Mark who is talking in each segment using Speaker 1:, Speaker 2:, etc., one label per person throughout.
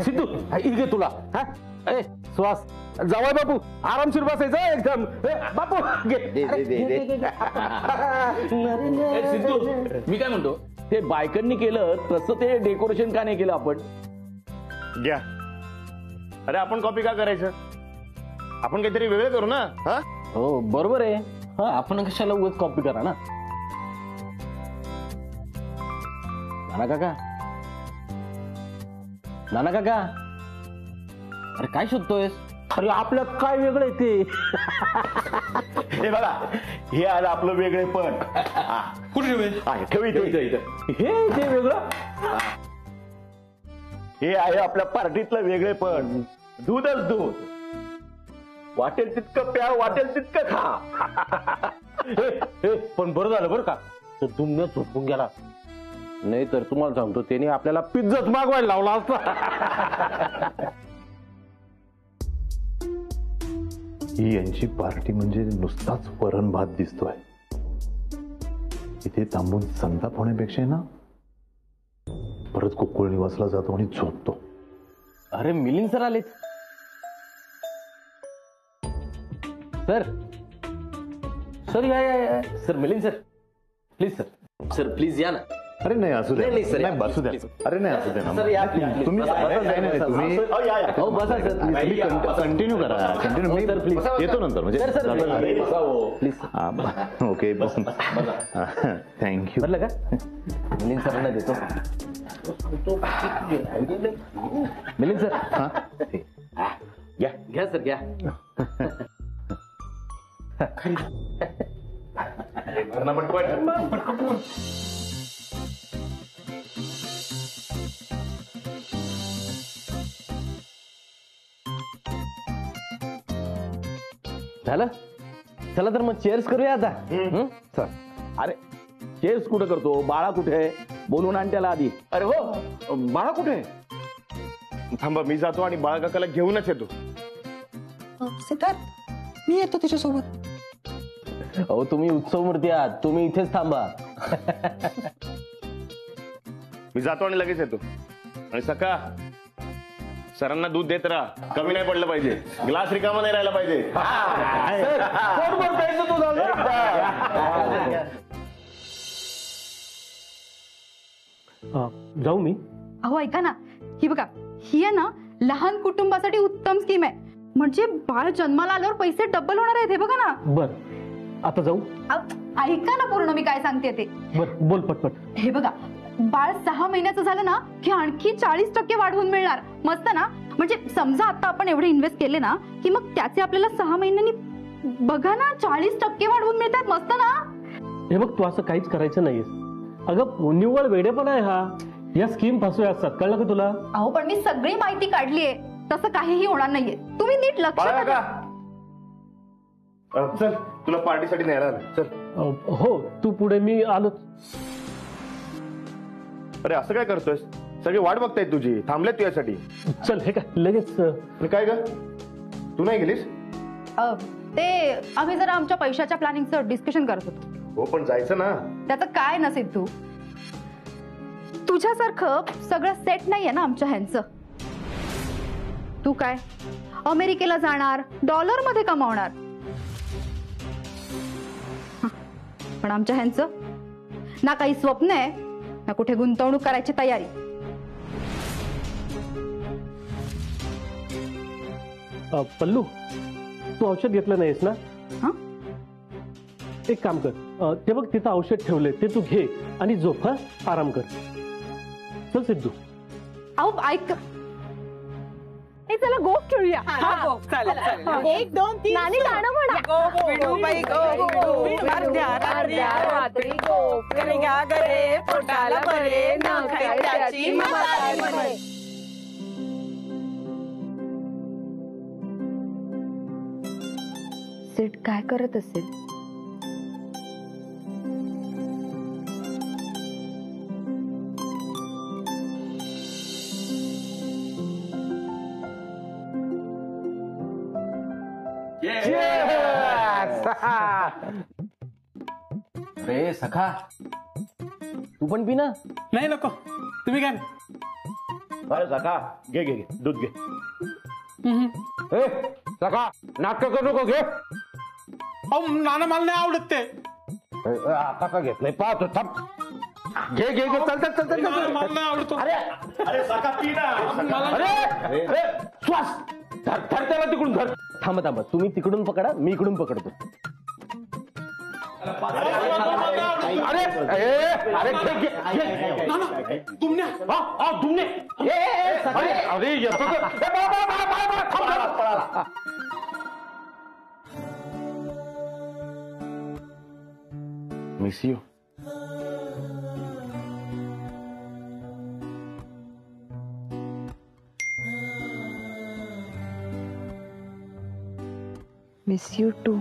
Speaker 1: सिद्धू ही घे तुला. हा ए श्वास जावाय बापू आरामशीर बसायचं एकदम. बापू
Speaker 2: सिद्धू मी काय म्हणतो ते बायकांनी केलं तसं ते डेकोरेशन का नाही केलं आपण.
Speaker 3: घ्या. अरे आपण कॉपी का करायचं, आपण काहीतरी वेगळं करू ना. हा
Speaker 2: हो बरोबर आहे. हा आपण कशाला उगाच कॉपी करा ना. नाना काका नाना काका अरे काय शोधतोयस.
Speaker 1: अरे आपल्यात काय वेगळं आहे ते.
Speaker 3: हे बघा हे आलं आपलं वेगळे पण. कुठे ठेवी
Speaker 1: हे ते वेगळं.
Speaker 3: हे आहे आपल्या पार्टीतलं वेगळे पण. दूधच दूध, वाटेल तितकं प्या वाटेल तितकं खा.
Speaker 1: पण बरं झालं बरं का तर तुम्ही झोपून गेला, नाही तर तुम्हाला सांगतो त्याने आपल्याला पिझ्झाच मागवायला लावला असता.
Speaker 4: ही यांची पार्टी म्हणजे नुसताच वरण भात दिसतोय. इथे थांबून संताप होण्यापेक्षा ना परत गोकुळ निवासला जातो आणि झोपतो.
Speaker 2: अरे मिलिंद सर आलेत. सर सर या sir Milind sir please sir please या ना.
Speaker 4: अरे नाही असू द्या, नाही बसू द्या. अरे नाही असू द्या ना तुम्ही. तुम्ही कंटिन्यू करा. कंटिन्यू मी प्लीज येतो नंतर म्हणजे. Okay thank you.
Speaker 2: बरं का मिलिंद सरांना देतो. मिलिंद सर
Speaker 4: हा
Speaker 2: घ्या घ्या सर घ्या. झालं. चला तर मग चेअर्स करूया आता.
Speaker 1: चल.
Speaker 2: अरे चेअर्स कुठं करतो, बाळा कुठे बोलून आण त्याला आधी.
Speaker 3: अरे हो बाळा कुठे. थांबा मी जातो आणि बाळा काकाला घेऊनच येतो.
Speaker 5: सिद्धार्थ मी येतो तिच्यासोबत.
Speaker 2: अहो तुम्ही उत्सव मूर्ती आहात, तुम्ही इथेच थांबा.
Speaker 3: मी जातो आणि लगेच येतो. आणि सका सरांना दूध देत राहा, कमी नाही पडलं पाहिजे. ग्लास रिकामा नाही राहिला पाहिजे.
Speaker 1: जाऊ मी.
Speaker 6: अहो ऐका ना, ही बघा ही आहे ना लहान कुटुंबासाठी उत्तम स्कीम आहे. म्हणजे बाळ जन्माला आल्यावर पैसे डबल होणार आहेत. हे बघा ना.
Speaker 1: बर आता जाऊ.
Speaker 6: ऐका ना पूर्ण मी काय सांगते ते.
Speaker 1: बर बोल पटपट.
Speaker 6: हे बघा बाळ 6 महिन्याचं झालं ना की आणखी 40% वाढवून मिळणार. मस्त ना. म्हणजे समजा आता आपण एवढे इन्व्हेस्ट केले ना की मग त्याचे आपल्याला 6 महिन्यांनी बघा ना 40% वाढवून मिळतात. मस्त ना.
Speaker 1: हे बघ तू असं काहीच करायचं नाहीयेस. अगं निव्वळ वेडेपणा आहे हा. या स्कीम फसव्या असतात, कळलं का तुला.
Speaker 6: अहो पण मी सगळी माहिती काढलीये, तसं काहीही होणार नाहीये. तुम्ही नीट लक्ष द्या.
Speaker 3: चल तुला पार्टीसाठी न्यायला आलं. चल.
Speaker 1: हो तू पुढे, मी आलो.
Speaker 3: अरे असं काय करतोय, सगळे वाट बघतायत तुझी, थांबलेत तुझ्यासाठी.
Speaker 1: चल हे काय लगेच.
Speaker 3: काय ग तू नाही गेलीस.
Speaker 6: ते आम्ही जरा आमच्या पैशाच्या प्लॅनिंगचं डिस्कशन करत होतो.
Speaker 3: हो पण जायचं ना.
Speaker 6: त्याचं काय नसेल तू तुझ्यासारखं सगळं सेट नाहीये ना आमच्या ह्यांचं. तू काय अमेरिकेला जाणार, डॉलर मध्ये कमावणार. पण आमच्या ह्यांचं ना काही स्वप्न आहे ना कुठे गुंतवणूक करायची तयारी.
Speaker 1: पल्लू तू औषध घेतलं नाहीस ना. एक काम कर, ते बघ तिथं औषध ठेवले ते तू घे आणि झोप. हा आराम कर. चल सिद्धू.
Speaker 6: अहो ऐक, चला गोफ खेळूया.
Speaker 5: 1 2 3
Speaker 6: नानी गाणं म्हणा.
Speaker 5: पोटाला बरे न खायची मलाई.
Speaker 6: सिड काय करत असेल.
Speaker 2: रे सखा तू पण पी ना.
Speaker 7: नाही नको, तुम्ही काय.
Speaker 1: अरे सका
Speaker 3: घे घे घे दूध घे.
Speaker 1: ए सका नाटक करू नको घे.
Speaker 7: नाना मला नाही आवडत ते.
Speaker 1: आता का घेत नाही पाहतो थांब. घे घे घे चल चल चल चल
Speaker 7: मला नाही आवडतो.
Speaker 1: अरे
Speaker 3: अरे सका पी ना.
Speaker 1: अरे अरे श्वास धर धर त्याला तिकडून धर.
Speaker 2: थांबा थांबा, तुम्ही तिकडून पकडा, मी इकडून पकडतो.
Speaker 1: अरे अरे घे घे घे.
Speaker 7: तुमने
Speaker 1: हा तुमने अरे अरे येतो तर. ए, बाळा, थांब, थांब.
Speaker 3: Miss you.
Speaker 8: Miss you too.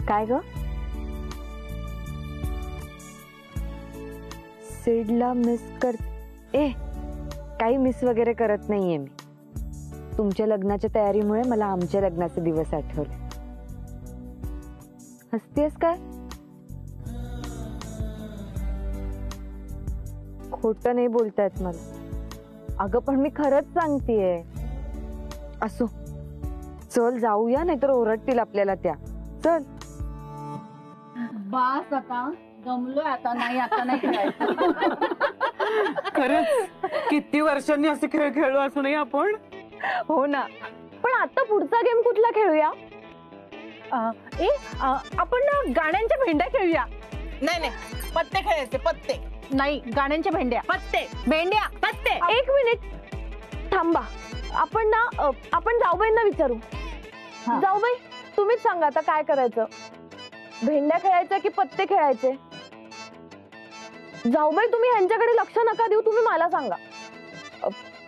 Speaker 8: काय ग? सिडला मिस कर. ए काही मिस वगैरे करत नाहीये मी. तुमच्या लग्नाच्या तयारीमुळे मला आमच्या लग्नाचे दिवस आठवले. हसतेस काय? खोटं नाही बोलतायत मला. अगं पण मी खरंच सांगतेय. असो चल जाऊया, नाहीतर ओरडतील आपल्याला त्या. चल.
Speaker 6: बास आता जमलोय, आता नाही खेळायचं.
Speaker 5: खरंच किती वर्षांनी असे खेळ खेळलो असू नाही आपण.
Speaker 8: हो ना. पण आता पुढचा गेम कुठला खेळूया?
Speaker 5: आपण ना गाण्यांच्या भेंड्या खेळूया. नाही नाही पत्ते खेळायचे. पत्ते
Speaker 6: नाही, गाण्यांच्या भेंड्या.
Speaker 5: पत्ते
Speaker 6: भेंड्या.
Speaker 5: पत्ते.
Speaker 8: एक मिनिट थांबा. आपण जाऊबाईंना विचारू.
Speaker 6: हा.
Speaker 8: जाऊबाई तुम्हीच सांगा आता काय करायचं. भेंड्या खेळायच्या की पत्ते खेळायचे? जाऊबाई तुम्ही ह्यांच्याकडे लक्ष नका देऊ, तुम्ही मला सांगा.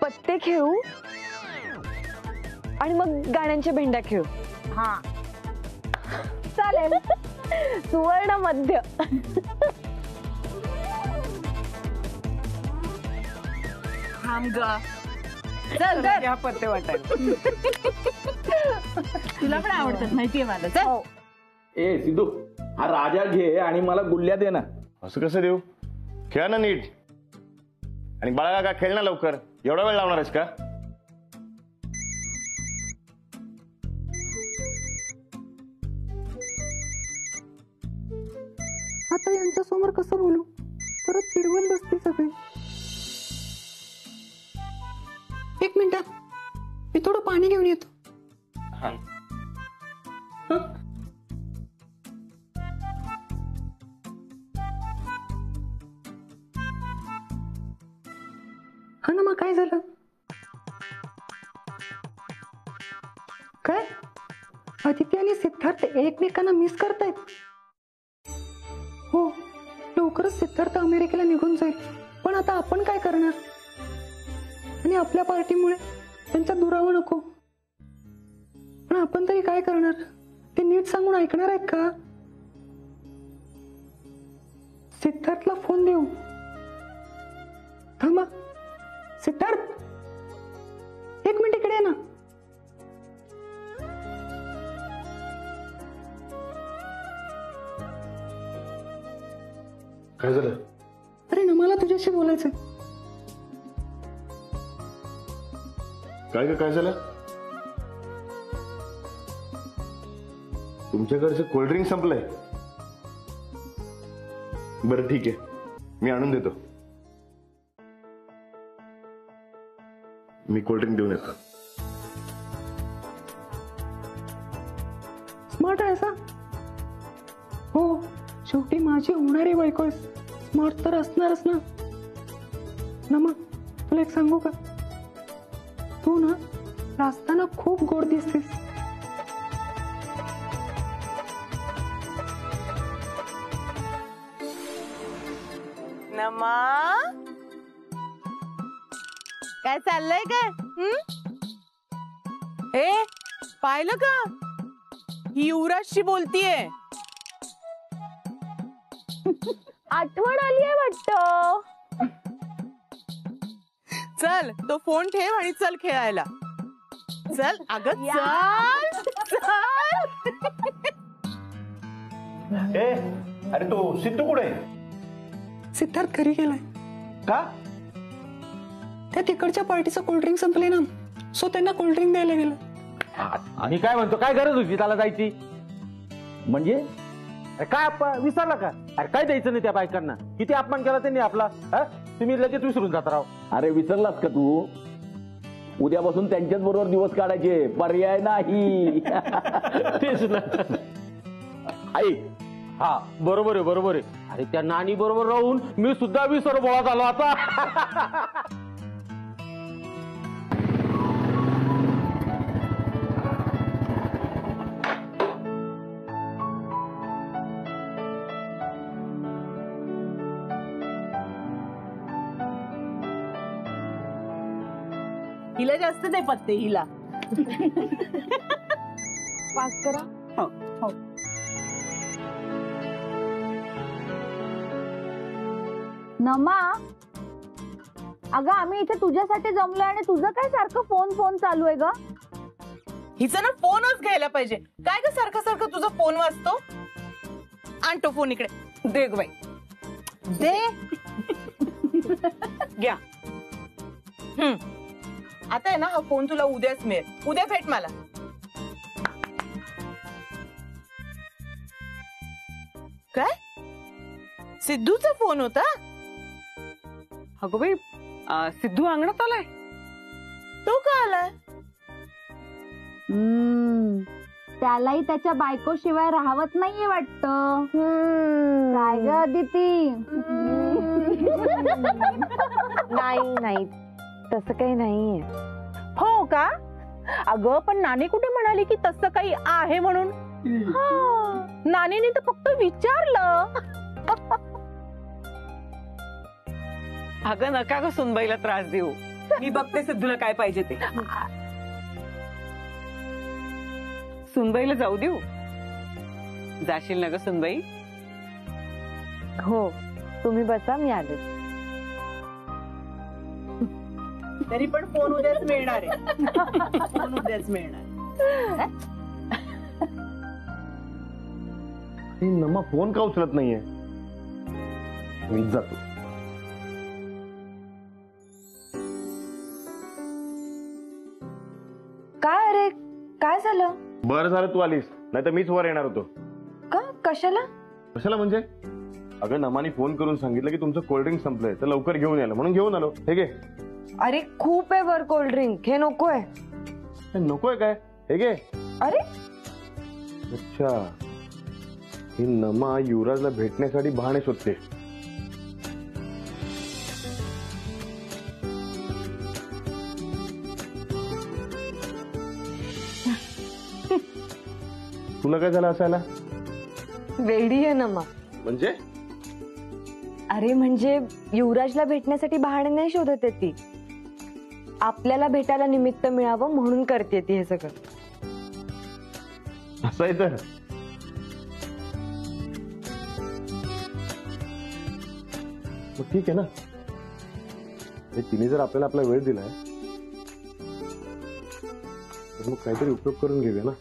Speaker 8: पत्ते खेळू आणि मग गाण्यांच्या भेंड्या खेळू.
Speaker 6: हा
Speaker 8: चालेल. सुवर्ण मध्य.
Speaker 5: थांब ग. चल चल पत्ते वाटायला.
Speaker 6: तुला पण आवडतात माहितीये मला. चल.
Speaker 8: हो.
Speaker 7: ए सिद्धू, हा राजा घे आणि मला गुल्ल्या दे ना.
Speaker 3: असं कसं देऊ? खेळा ना नीट. आणि बाळा का खेळ ना लवकर. एवढा वेळ लावणार आहेस का?
Speaker 5: आता यांच्या समोर कसं बोलू? परत चिडवून बसते सगळे. एक मिनिट, मी थोडं पाणी घेऊन येतो. हा ना, मग काय झालं? काय आदित्य आणि सिद्धार्थ एकमेकांना मिस करतायत? हो, लवकरच सिद्धार्थ अमेरिकेला निघून जाईल. पण आता आपण काय करणार? आणि आपल्या पार्टीमुळे त्यांच्या दुरावं नको. पण आपण तरी काय करणार? ते नीट सांगून ऐकणार आहेत का? सिद्धार्थला फोन देऊ. थांबा सिद्धार्थ, एक मिनिट इकडे ये ना.
Speaker 3: काय झालं?
Speaker 5: अरे ना, मला तुझ्याशी बोलायचंय.
Speaker 3: काय झालं? तुमच्याकडचं कोल्ड्रिंक संपलंय? बरं ठीक आहे, मी आणून देतो. मी कोल्ड्रिंक देऊन येतो.
Speaker 5: स्मार्ट आहे सा. हो, शेवटी माझी होणारी बायको. स्मार्ट तर असणारच ना. ना मग तुला एक सांगू का? तू ना नाचताना खूप गोड दिसतेस. नमा, काय चाललंय काय? ए, पाहिलं का? ही युवराजशी बोलतीये.
Speaker 8: आठवण आली आहे वाटतं.
Speaker 9: चल तो फोन ठेव आणि चल खेळायला. चल अगं चल.
Speaker 4: अरे तो सिद्धू कुठे?
Speaker 5: सिद्धार्थ घरी गेलाय.
Speaker 4: का?
Speaker 5: त्या तिकडच्या पार्टीचं कोल्ड्रिंक संपले ना, सो त्यांना कोल्ड्रिंक द्यायला गेलं.
Speaker 1: मी काय म्हणतो, काय गरज होती त्याला जायची?
Speaker 7: म्हणजे
Speaker 1: अरे काय विसरला का? अरे काय द्यायचं नाही त्या बायकांना? किती अपमान केला त्यांनी आपला. तुम्ही लगेच विसरून जाता राव.
Speaker 7: अरे विसरलास का तू? उद्यापासून त्यांच्याच बरोबर दिवस काढायचे, पर्याय नाही.
Speaker 1: तेच ना. ऐक, हा बरोबर आहे बरोबर आहे. अरे त्या नानी बरोबर राहून मी सुद्धा विसर बोळा झालो आता.
Speaker 9: हिला जास्त नाही पत्ते हिला.
Speaker 8: पास करा.
Speaker 9: हो.
Speaker 8: नमा, अगं आम्ही इथे तुझ्यासाठी जमलोय आणि तुझं काय सारखं फोन फोन चालू आहे ग?
Speaker 9: हिचा ना फोनच घ्यायला पाहिजे. काय ग सारखं सारखं तुझा फोन वाजतो? आणतो फोन इकडे. दे ग बाई दे. घ्या. आता आहे ना हा फोन तुला उद्याच मिळेल. उद्या भेट मला. काय सिद्धूचा फोन होता?
Speaker 5: अगं बाई, सिद्धू अंगणात आलाय.
Speaker 9: तो का आलाय?
Speaker 6: त्यालाही त्याच्या बायको शिवाय राहावत नाहीये वाटतं. काय ग अदिती?
Speaker 8: नाही नाही, तसं काही नाहीये.
Speaker 9: हो का? अगं पण नानी कुठे म्हणाली की तसं काही आहे म्हणून? नानीने तर फक्त विचारलं.
Speaker 5: अगं नका ग सुनबाईला त्रास देऊ. मी बघते सिद्धूला काय पाहिजे ते. सुनबाईला जाऊ देऊ. जाशील ना ग सुनबाई?
Speaker 8: हो, तुम्ही बसा, मी आले.
Speaker 9: तरी पण फोन उद्याच मिळणार आहे. फोन उद्याच मिळणार.
Speaker 3: नमा फोन का उचलत नाहीये? मी जातो.
Speaker 8: काय अरे, काय झालं?
Speaker 3: बरं झालं तू आलीस, नाही तर मीच वर येणार होतो.
Speaker 8: का? कशाला?
Speaker 3: कशाला म्हणजे? अगं नमानी फोन करून सांगितलं की तुमचं कोल्ड्रिंक संपलंय, तर लवकर घेऊन यायला, म्हणून घेऊन आलो. हे घे.
Speaker 8: अरे खूप आहे वर कोल्ड्रिंक, हे नकोय.
Speaker 3: नकोय काय? हे घे.
Speaker 8: अरे
Speaker 3: अच्छा, ही नमा युवराजला भेटण्यासाठी बहाणे शोधते. तुला काय झालं असायला?
Speaker 8: वेडी आहे नमा.
Speaker 3: म्हणजे?
Speaker 8: अरे म्हणजे युवराजला भेटण्यासाठी बहाणे नाही शोधत आहे ती. आपल्याला भेटायला निमित्त मिळावं म्हणून करते ती हे सगळं.
Speaker 3: असं आहे तर मग ठीक आहे ना. तिने जर आपल्याला आपला वेळ दिलाय तर मग काहीतरी उपयोग करून घेऊया ना.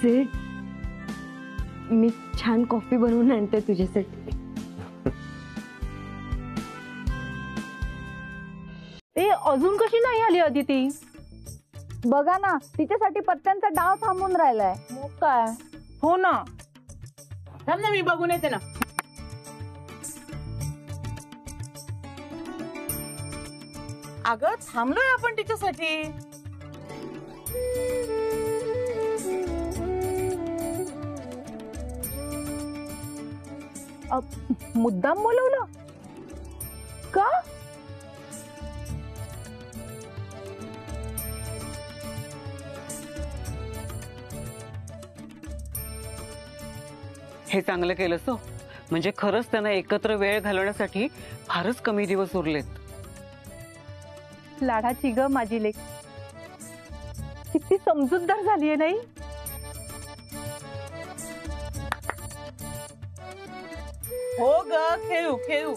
Speaker 8: सेठ, मी छान कॉफी बनवून आणते तुझ्यासाठी.
Speaker 9: ए अजून कशी नाही आली अदिती?
Speaker 6: बघा ना, तिच्यासाठी पत्त्यांचा डाव थांबून राहिलाय.
Speaker 9: मग काय? हो ना. थांब ना, मी बघून येते ना. अगं थांबलोय आपण तिच्यासाठी. मुद्दाम बोलवलं का?
Speaker 5: हे चांगलं केलंस हो. म्हणजे खरंच त्यांना एकत्र वेळ घालवण्यासाठी फारच कमी दिवस उरलेत.
Speaker 9: लाडाची ग माझी लेक, किती समजूतदार झालीये नाही? हो ग, खेळू खेळू.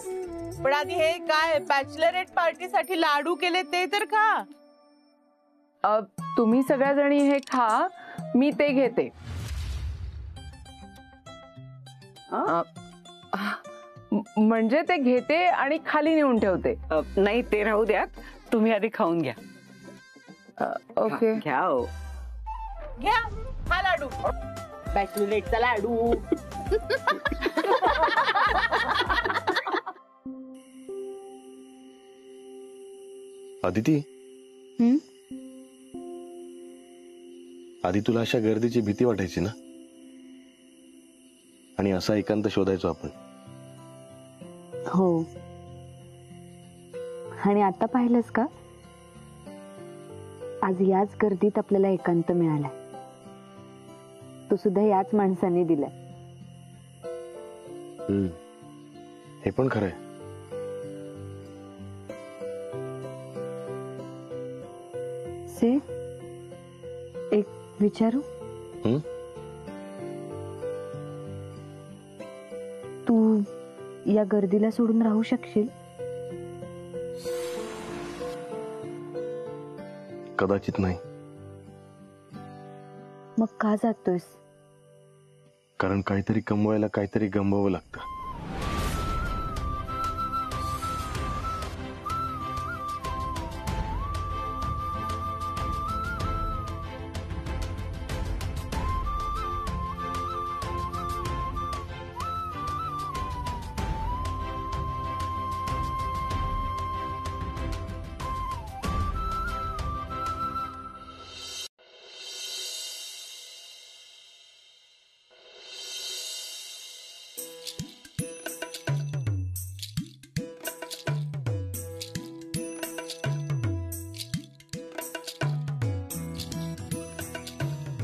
Speaker 9: पण आधी हे काय बॅचलरेट पार्टीसाठी लाडू केले ते तर खा. तुम्ही सगळ्या जणी हे खा, मी ते घेते. म्हणजे ते घेते आणि खाली नेऊन ठेवते.
Speaker 5: नाही ते राहू द्या, तुम्ही आधी खाऊन घ्या.
Speaker 9: ओके
Speaker 5: घ्या हो.
Speaker 9: घ्या हा लाडू, बॅचलरेटचा लाडू.
Speaker 3: अदिती, आधी तुला अशा गर्दीची भीती वाटायची ना, आणि असा एकांत शोधायचो आपण.
Speaker 8: हो, आणि आता पाहिलंस का, आज याच गर्दीत आपल्याला एकांत मिळालाय. तो सुद्धा याच माणसाने दिलाय.
Speaker 3: हे पण खरंय.
Speaker 8: एक विचारू? तू या गर्दीला सोडून राहू शकशील?
Speaker 3: कदाचित नाही.
Speaker 8: मग का जातोयस?
Speaker 3: कारण काहीतरी कमवायला काहीतरी गमवावं लागतं.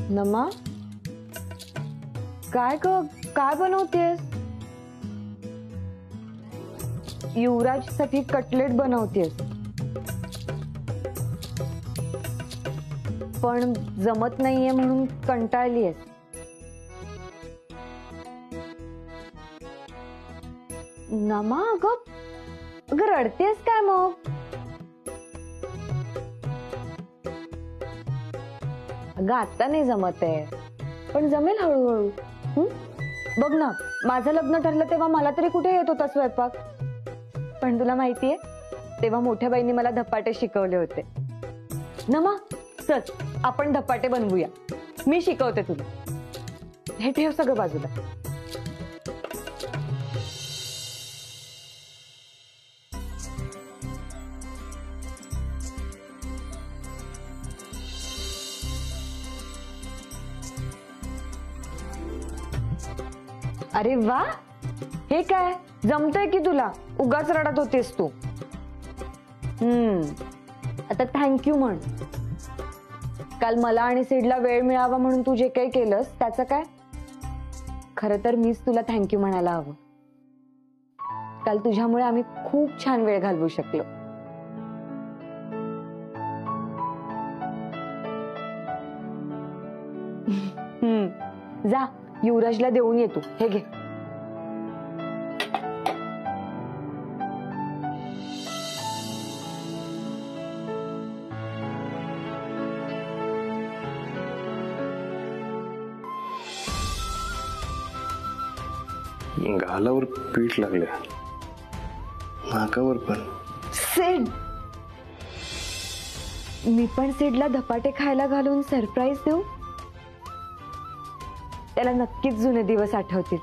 Speaker 8: नमा, काय काय बनवतेस? युवराज साठी कटलेट बनवतेस, पण जमत नाहीये म्हणून कंटाळलीयस. नमा, अगं रडतेस काय मग? अगं आता नाही जमत आहे, पण जमेल हळूहळू. बघ ना, माझं लग्न ठरलं तेव्हा मला तरी कुठे येत होता स्वयंपाक. पण तुला माहितीये, तेव्हा मोठ्या बाईंनी मला धपाटे शिकवले होते. नमा, चल आपण धपाटे बनवूया. मी शिकवते तुला. हे ठेव सगळं बाजूला. अरे वा, हे काय जमतंय की तुला? उगाच रडत होतेस तू. आता थँक्यू म्हण. काल मला आणि सिडला वेळ मिळावा म्हणून तू जे काही केलंस त्याचं काय? खरं तर मीच तुला थँक्यू म्हणायला हवं. काल तुझ्यामुळे आम्ही खूप छान वेळ घालवू शकलो. जा, युवराजला देऊन येतो. हे घे.
Speaker 3: गालावर पीठ लागले, नाकावर पण.
Speaker 8: सिड, मी पण सिडला धपाटे खायला घालून सरप्राईज देऊ. त्याला नक्कीच जुने दिवस आठवतील.